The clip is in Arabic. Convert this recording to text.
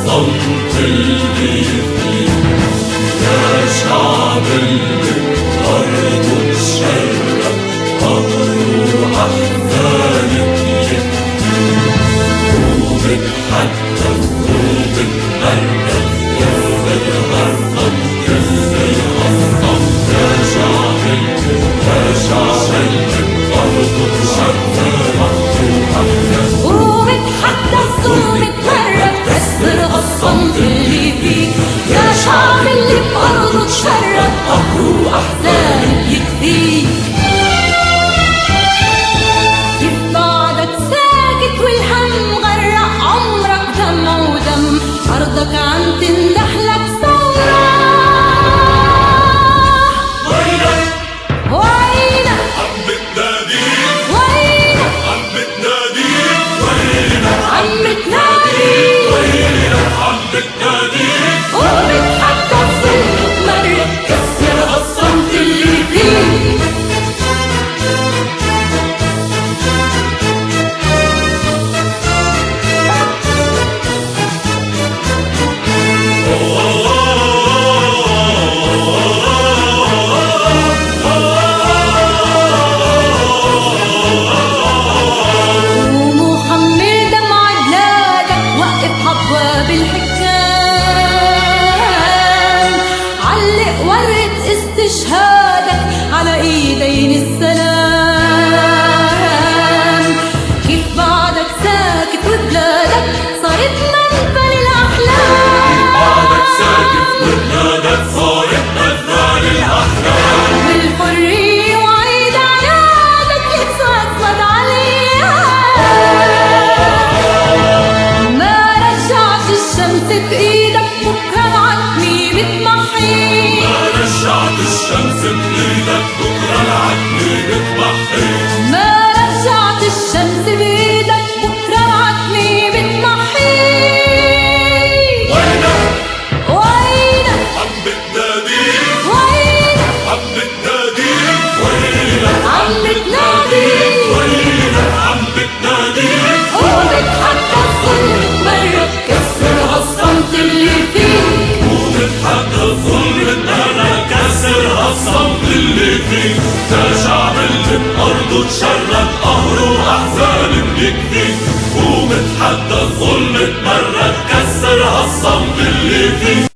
الصمت اللي فيه. يا شعب الأرض تشرق، قهر أحزانك يبكي. وبتحدى وبتمرد وفي الغرب كل الغصب. يا شعب الأرض تشرق، وبتحدى الظلم اتمرد، كسر الصمت اللي فيك. يا شعب اللي بأرضه تشرد، قهر وأحزانك يكفيك. كيف بعدك ساكت والهم غرق عمرك دم ودم، أرضك عم تندحلك ثورة. وينك وينك عم بتناديك، وينك عم بتناديك، وينك عم بتنادي، وينك عم بتناديك. وبتحدى الظلم اتمرد، كسر الصمت اللي فيك. ومحمل دمع بلادك، وقف أبواب الحكام. علق ورد استشهادك على ايدين السلام. كيف بعدك ساكت وبلادك صارت منبع للأحلام. بعدك ساكت وبلادك صارت منبع للأحلام. والحرية وعيد عنادك يتسود عليها. ما رجعت الشمس بإيدك، بكرة العتمة بتمحي. ما رجعت الشمس بإيدك، بكرة العتمة بتمحي. ما رجعت الشمس بإيدك، بكرة العتمة بتمحي. وينك وينك عم بتناديك، وينك عم بتناديك، وينك عم بتنادي، وينك عم بتناديك. وبتحدى الظلم اتمرد، كسر هالصمت اللي فيك. وبتحدى الظلم اتمرد، كسر هالصمت اللي فيك. يا شعب اللي بأرضه تشرد، قهر وأحزان بيكفيك. وبتحدى الظلم اتمرد، كسر هالصمت اللي فيك.